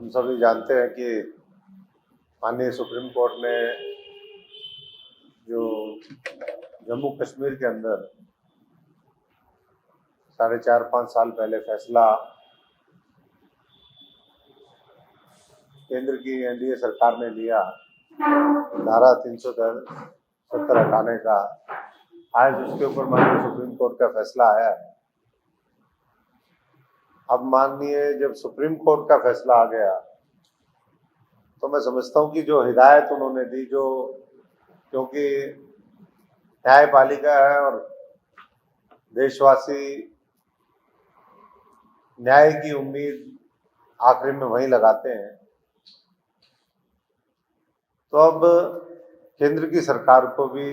हम सभी जानते हैं कि माननीय सुप्रीम कोर्ट ने जो जम्मू कश्मीर के अंदर 4.5-5 साल पहले फैसला केंद्र की एनडीए सरकार ने लिया धारा 370 हटाने का, आज उसके ऊपर माननीय सुप्रीम कोर्ट का फैसला आया है। अब माननीय जब सुप्रीम कोर्ट का फैसला आ गया तो मैं समझता हूँ कि जो हिदायत उन्होंने दी, जो क्योंकि न्यायपालिका है और देशवासी न्याय की उम्मीद आखिरी में वहीं लगाते हैं, तो अब केंद्र की सरकार को भी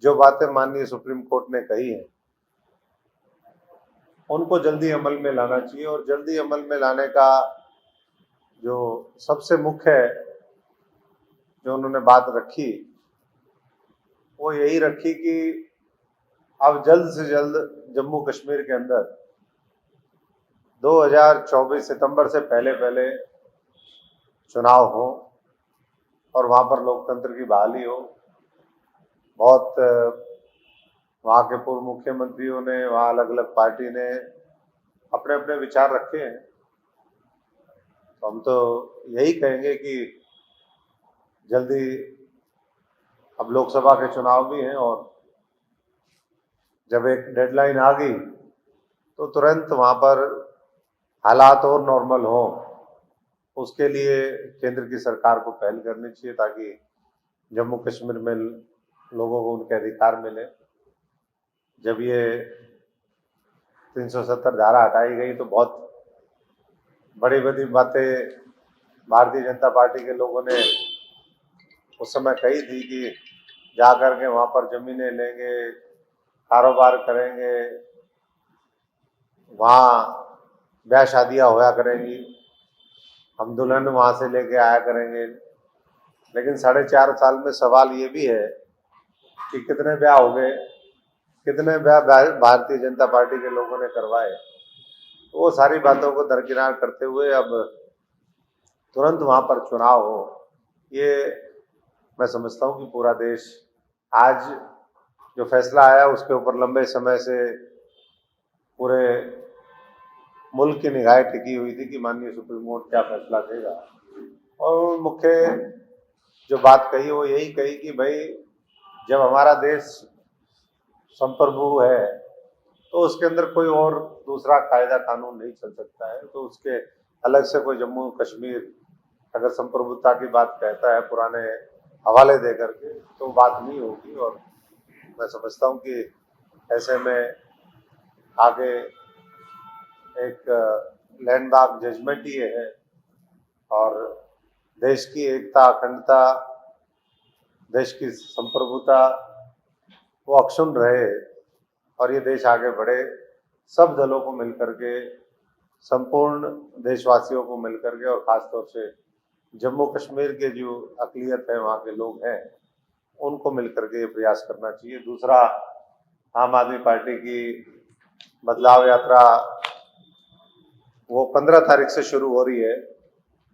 जो बातें माननीय सुप्रीम कोर्ट ने कही हैं उनको जल्दी अमल में लाना चाहिए। और जल्दी अमल में लाने का जो सबसे मुख्य जो उन्होंने बात रखी वो यही रखी कि अब जल्द से जल्द जम्मू कश्मीर के अंदर 2024 सितंबर से पहले चुनाव हो और वहाँ पर लोकतंत्र की बहाली हो। बहुत वहाँ के पूर्व मुख्यमंत्रियों ने, वहाँ अलग अलग पार्टी ने अपने अपने विचार रखे हैं, तो हम तो यही कहेंगे कि जल्दी अब लोकसभा के चुनाव भी हैं और जब एक डेडलाइन आ गई तो तुरंत वहाँ पर हालात और नॉर्मल हो, उसके लिए केंद्र की सरकार को पहल करनी चाहिए ताकि जम्मू कश्मीर में लोगों को उनके अधिकार मिले। जब ये 370 धारा हटाई गई तो बहुत बड़ी बड़ी बातें भारतीय जनता पार्टी के लोगों ने उस समय कही थी कि जा कर के वहाँ पर जमीनें लेंगे, कारोबार करेंगे, वहाँ ब्याह शादियाँ होया करेंगी, हम दुल्हन वहाँ से लेके आया करेंगे। लेकिन 4.5 साल में सवाल ये भी है कि कितने ब्याह हो गए, कितने ब्याह भारतीय जनता पार्टी के लोगों ने करवाए। तो वो सारी बातों को दरकिनार करते हुए अब तुरंत वहाँ पर चुनाव हो, ये मैं समझता हूँ कि पूरा देश आज जो फैसला आया उसके ऊपर लंबे समय से पूरे मुल्क की निगाहें टिकी हुई थी कि माननीय सुप्रीम कोर्ट क्या फैसला देगा। और मुख्य जो बात कही वो यही कही कि भाई जब हमारा देश संप्रभु है तो उसके अंदर कोई और दूसरा कायदा कानून नहीं चल सकता है, तो उसके अलग से कोई जम्मू कश्मीर अगर संप्रभुता की बात कहता है पुराने हवाले दे करके तो बात नहीं होगी। और मैं समझता हूँ कि ऐसे में आगे एक लैंडमार्क जजमेंट ये है और देश की एकता, अखंडता, देश की संप्रभुता वो अक्षुण्ण रहे और ये देश आगे बढ़े। सब दलों को मिलकर के, संपूर्ण देशवासियों को मिलकर के और खासतौर से जम्मू कश्मीर के जो अक़लियत है, वहाँ के लोग हैं, उनको मिलकर के ये प्रयास करना चाहिए। दूसरा, आम आदमी पार्टी की बदलाव यात्रा वो 15 तारीख से शुरू हो रही है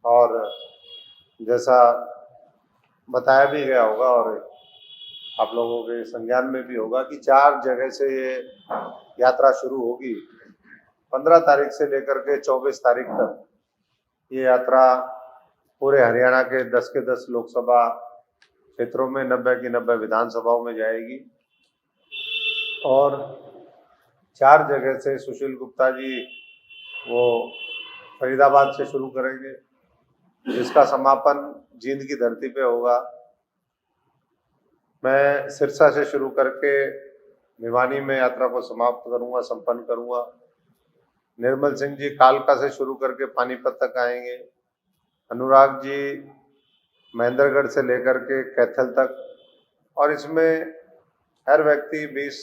और जैसा बताया भी गया होगा और आप लोगों के संज्ञान में भी होगा कि 4 जगह से ये यात्रा शुरू होगी। 15 तारीख से लेकर के 24 तारीख तक ये यात्रा पूरे हरियाणा के 10 के 10 लोकसभा क्षेत्रों में 90 की 90 विधानसभाओं में जाएगी। और 4 जगह से सुशील गुप्ता जी वो फरीदाबाद से शुरू करेंगे, जिसका समापन जींद की धरती पे होगा। मैं सिरसा से शुरू करके भिवानी में यात्रा को समाप्त करूंगा, संपन्न करूंगा। निर्मल सिंह जी कालका से शुरू करके पानीपत तक आएंगे। अनुराग जी महेंद्रगढ़ से लेकर के कैथल तक, और इसमें हर व्यक्ति 20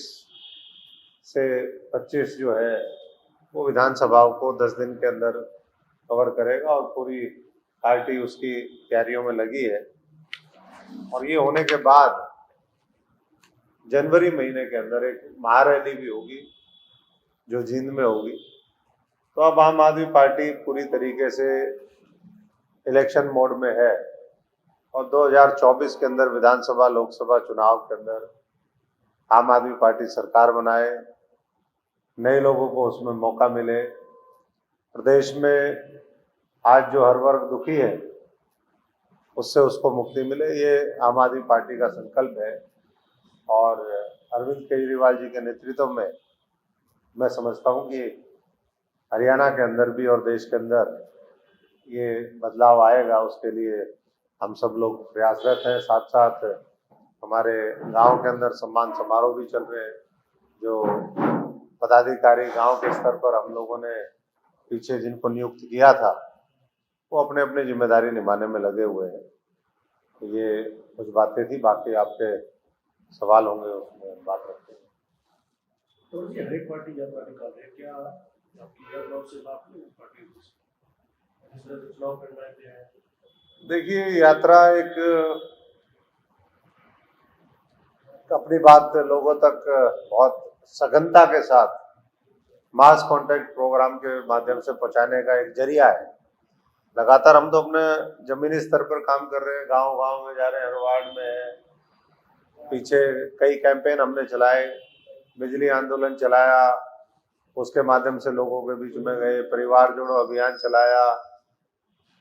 से 25 जो है वो विधानसभाओं को 10 दिन के अंदर कवर करेगा और पूरी पार्टी उसकी तैयारियों में लगी है। और ये होने के बाद जनवरी महीने के अंदर एक महारैली भी होगी जो जींद में होगी। तो अब आम आदमी पार्टी पूरी तरीके से इलेक्शन मोड में है और 2024 के अंदर विधानसभा लोकसभा चुनाव के अंदर आम आदमी पार्टी सरकार बनाए, नए लोगों को उसमें मौका मिले, प्रदेश में आज जो हर वर्ग दुखी है उससे उसको मुक्ति मिले, ये आम आदमी पार्टी का संकल्प है। और अरविंद केजरीवाल जी के नेतृत्व में मैं समझता हूँ कि हरियाणा के अंदर भी और देश के अंदर ये बदलाव आएगा, उसके लिए हम सब लोग प्रयासरत हैं। साथ साथ हमारे गांव के अंदर सम्मान समारोह भी चल रहे हैं। जो पदाधिकारी गांव के स्तर पर हम लोगों ने पीछे जिनको नियुक्त किया था वो अपने अपने जिम्मेदारी निभाने में लगे हुए हैं। तो ये कुछ बातें थी, बाकी आपके सवाल होंगे उसमें बात रखते हैं। तो जी हर एक पार्टी यात्रा निकाल रही है, क्या आपकी यात्रा से लाभ पार्टी चुनाव करना है? देखिए, यात्रा एक अपनी बात लोगों तक बहुत सघनता के साथ मास कॉन्टैक्ट प्रोग्राम के माध्यम से पहुंचाने का एक जरिया है। लगातार हम तो अपने जमीनी स्तर पर काम कर रहे हैं, गांव गांव में जा रहे हैं, हर वार्ड में है। पीछे कई कैंपेन हमने चलाए, बिजली आंदोलन चलाया, उसके माध्यम से लोगों के बीच में गए, परिवार जोड़ो अभियान चलाया,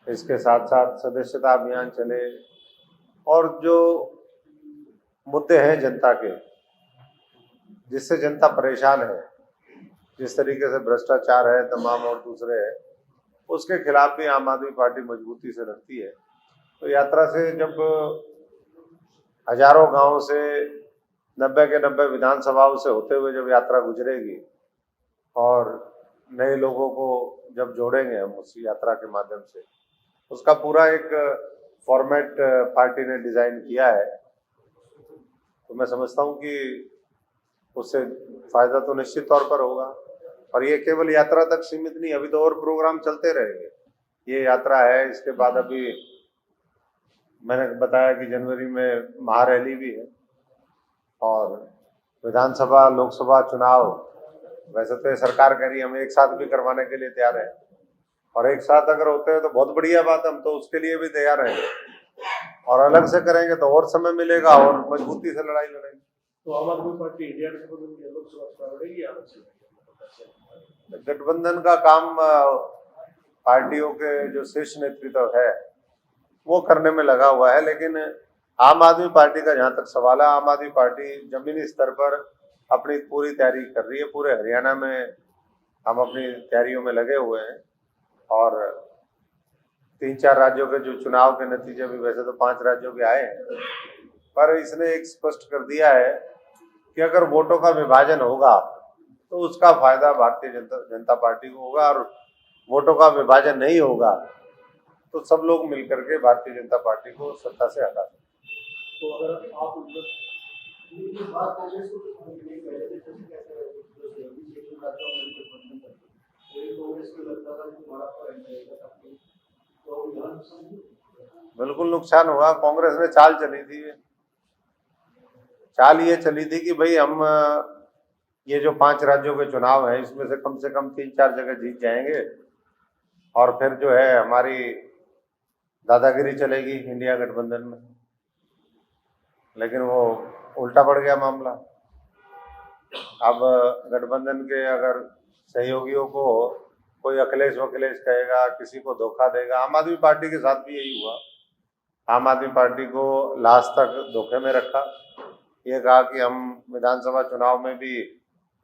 इसके साथ साथ सदस्यता अभियान चले। और जो मुद्दे हैं जनता के, जिससे जनता परेशान है, जिस तरीके से भ्रष्टाचार है तमाम और दूसरे है, उसके खिलाफ भी आम आदमी पार्टी मजबूती से लड़ती है। तो यात्रा से जब हजारों गांव से 90 के 90 विधानसभाओं से होते हुए जब यात्रा गुजरेगी और नए लोगों को जब जोड़ेंगे हम उस यात्रा के माध्यम से, उसका पूरा एक फॉर्मेट पार्टी ने डिजाइन किया है। तो मैं समझता हूँ कि उससे फायदा तो निश्चित तौर पर होगा। और ये केवल यात्रा तक सीमित नहीं, अभी तो और प्रोग्राम चलते रहेंगे। ये यात्रा है, इसके बाद अभी मैंने बताया कि जनवरी में महारैली भी है और विधानसभा लोकसभा चुनाव वैसे तो सरकार कह रही है हम एक साथ भी करवाने के लिए तैयार है, और एक साथ अगर होते हैं तो बहुत बढ़िया बात है, हम तो उसके लिए भी तैयार हैं। और अलग से करेंगे तो और समय मिलेगा और मजबूती से लड़ाई लड़ेंगे। तो आम आदमी पार्टी इंडिया गठबंधन की लोकसभा चुनाव लड़ेगी अलग से? गठबंधन का काम पार्टियों के जो शीर्ष नेतृत्व है वो करने में लगा हुआ है, लेकिन आम आदमी पार्टी का जहां तक सवाल है, आम आदमी पार्टी जमीनी स्तर पर अपनी पूरी तैयारी कर रही है। पूरे हरियाणा में हम अपनी तैयारियों में लगे हुए हैं और 3-4 राज्यों के जो चुनाव के नतीजे भी वैसे तो 5 राज्यों के आए हैं, पर इसने एक स्पष्ट कर दिया है कि अगर वोटों का विभाजन होगा तो उसका फायदा भारतीय जनता पार्टी को होगा, और वोटों का विभाजन नहीं होगा तो सब लोग मिलकर के भारतीय जनता पार्टी को सत्ता से हटा सकते। तो अगर आप बिल्कुल नुकसान हुआ। कांग्रेस ने चाल चली थी, चाल ये चली थी कि भाई हम ये जो 5 राज्यों के चुनाव हैं इसमें से कम 3-4 जगह जीत जाएंगे और फिर जो है हमारी दादागिरी चलेगी इंडिया गठबंधन में। लेकिन वो उल्टा पड़ गया मामला। अब गठबंधन के अगर सहयोगियों को कोई अखिलेश वखिलेश कहेगा, किसी को धोखा देगा, आम आदमी पार्टी के साथ भी यही हुआ। आम आदमी पार्टी को लास्ट तक धोखे में रखा, ये कहा कि हम विधानसभा चुनाव में भी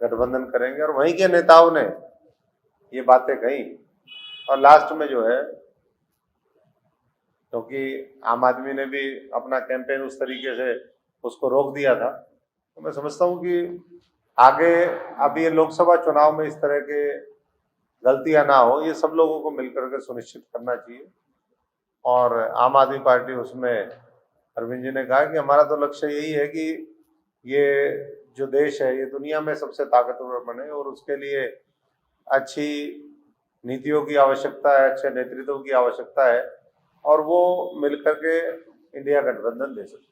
गठबंधन करेंगे, और वहीं के नेताओं ने ये बातें कही और लास्ट में जो है, क्योंकि आम आदमी ने भी अपना कैंपेन उस तरीके से उसको रोक दिया था, तो मैं समझता हूँ कि आगे अब ये लोकसभा चुनाव में इस तरह के गलतियां ना हो, ये सब लोगों को मिलकर के सुनिश्चित करना चाहिए। और आम आदमी पार्टी उसमें, अरविंद जी ने कहा कि हमारा तो लक्ष्य यही है कि ये जो देश है ये दुनिया में सबसे ताकतवर बने, और उसके लिए अच्छी नीतियों की आवश्यकता है, अच्छे नेतृत्व की आवश्यकता है, और वो मिलकर के इंडिया गठबंधन दे सकते हैं।